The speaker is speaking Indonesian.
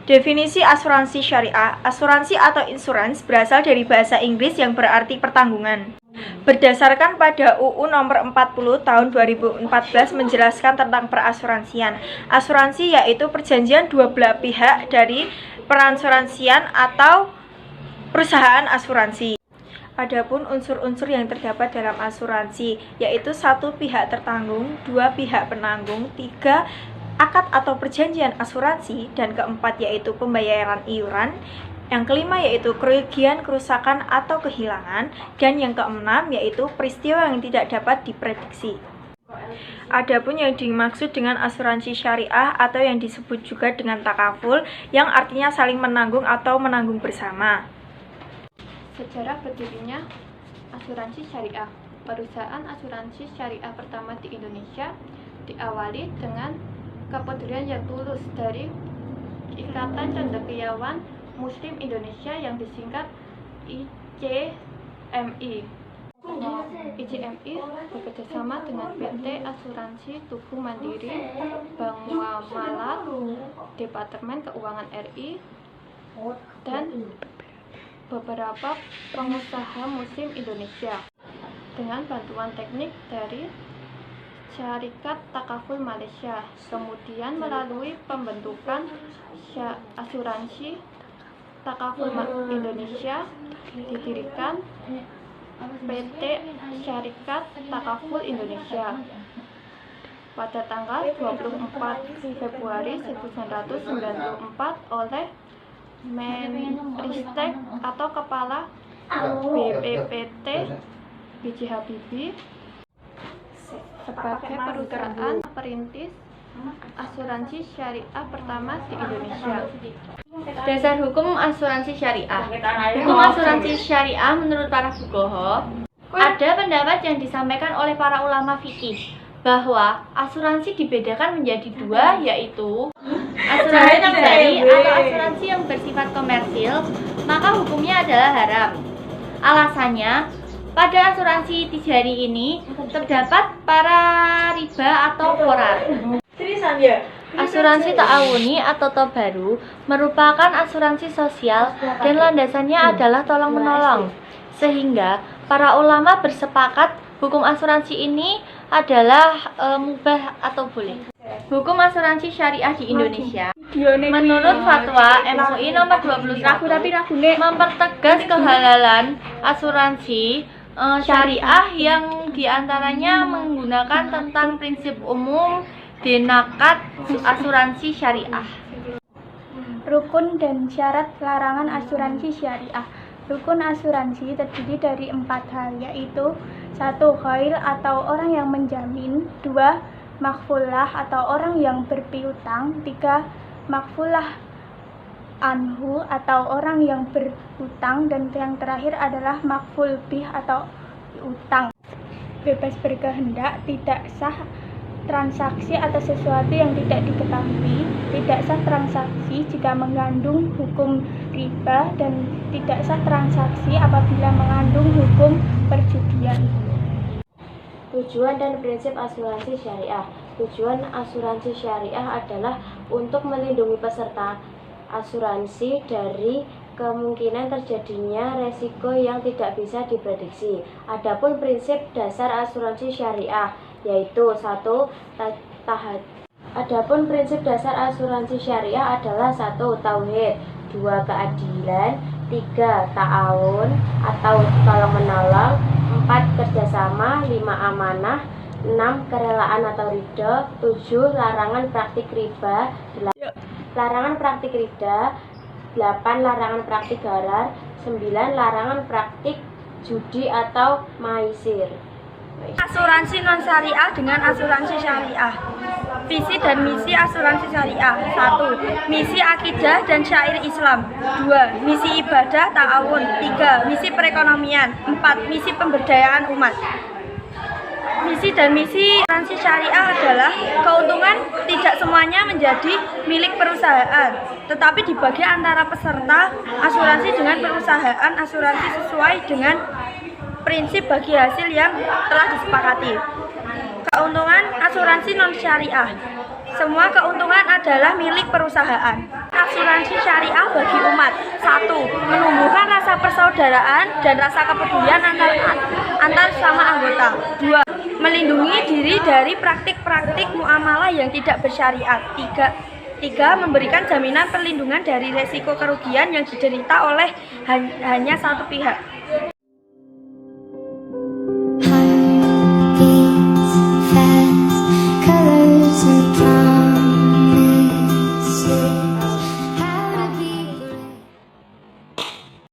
Definisi asuransi syariah. Asuransi atau insurance berasal dari bahasa Inggris yang berarti pertanggungan. Berdasarkan pada UU nomor 40 tahun 2014 menjelaskan tentang perasuransian. Asuransi yaitu perjanjian dua belah pihak dari perasuransian atau perusahaan asuransi. Adapun unsur-unsur yang terdapat dalam asuransi yaitu satu pihak tertanggung, dua pihak penanggung, tiga akad atau perjanjian asuransi, dan keempat yaitu pembayaran iuran, yang kelima yaitu kerugian, kerusakan, atau kehilangan, dan yang keenam yaitu peristiwa yang tidak dapat diprediksi. Adapun yang dimaksud dengan asuransi syariah atau yang disebut juga dengan takaful, yang artinya saling menanggung atau menanggung bersama. Sejarah berdirinya asuransi syariah. Perusahaan asuransi syariah pertama di Indonesia diawali dengan kepedulian yang tulus dari Ikatan Cendekiawan Muslim Indonesia yang disingkat ICMI. ICMI bekerjasama dengan PT Asuransi Tubuh Mandiri, Bank Muamalat, Departemen Keuangan RI, dan beberapa pengusaha Muslim Indonesia dengan bantuan teknik dari Syarikat Takaful Malaysia. Kemudian melalui pembentukan Asuransi Takaful Indonesia didirikan PT Syarikat Takaful Indonesia pada tanggal 24 Februari 1994 oleh Menristek atau Kepala BPPT B.J. Habibie sebagai perusahaan perintis asuransi syariah pertama di Indonesia. Dasar hukum asuransi syariah. Hukum asuransi syariah menurut para fuqaha, ada pendapat yang disampaikan oleh para ulama fikih bahwa asuransi dibedakan menjadi dua, yaitu asuransi tijari atau asuransi yang bersifat komersil, maka hukumnya adalah haram. Alasannya, pada asuransi tijari ini terdapat para riba atau qorar. Asuransi ta'awuni atau tabaru merupakan asuransi sosial dan landasannya adalah tolong-menolong. Sehingga para ulama bersepakat hukum asuransi ini adalah mubah atau boleh. Hukum asuransi syariah di Indonesia. Menurut fatwa MUI nomor 21 mempertegas kehalalan asuransi syariah yang diantaranya menggunakan tentang prinsip umum denakat asuransi syariah. Rukun dan syarat larangan asuransi syariah. Rukun asuransi terdiri dari 4 hal, yaitu 1. Ghair atau orang yang menjamin, 2. Makfulah atau orang yang berpiutang, 3. Makfulah anhu atau orang yang berhutang, dan yang terakhir adalah makful bih atau utang. Bebas berkehendak, tidak sah transaksi atau sesuatu yang tidak diketahui, tidak sah transaksi jika mengandung hukum riba, dan tidak sah transaksi apabila mengandung hukum perjudian. Tujuan dan prinsip asuransi syariah. Tujuan asuransi syariah adalah untuk melindungi peserta asuransi dari kemungkinan terjadinya resiko yang tidak bisa diprediksi. Adapun prinsip dasar asuransi syariah yaitu 1. Adapun prinsip dasar asuransi syariah adalah 1. Tauhid, 2. Keadilan, 3. Ta'awun atau tolong menolong, 4. Kerjasama, 5. Amanah, 6. Kerelaan atau ridho, 7. Larangan praktik riba, 8. Larangan praktik gharar, 9. Larangan praktik judi atau maisir. Asuransi non-syariah dengan asuransi syariah. Visi dan misi asuransi syariah. 1. Misi akidah dan syair Islam. 2. Misi ibadah ta'awun. 3. Misi perekonomian. 4. Misi pemberdayaan umat. Misi dan misi asuransi syariah adalah keuntungan tidak semuanya menjadi milik perusahaan, tetapi dibagi antara peserta asuransi dengan perusahaan asuransi sesuai dengan prinsip bagi hasil yang telah disepakati. Keuntungan asuransi non-syariah. Semua keuntungan adalah milik perusahaan. Asuransi syariah bagi umat. 1. Menumbuhkan rasa persaudaraan dan rasa kepedulian antar sama anggota. 2. Melindungi diri dari praktik-praktik muamalah yang tidak bersyariat. 3. Memberikan jaminan perlindungan dari resiko kerugian yang diderita oleh hanya satu pihak.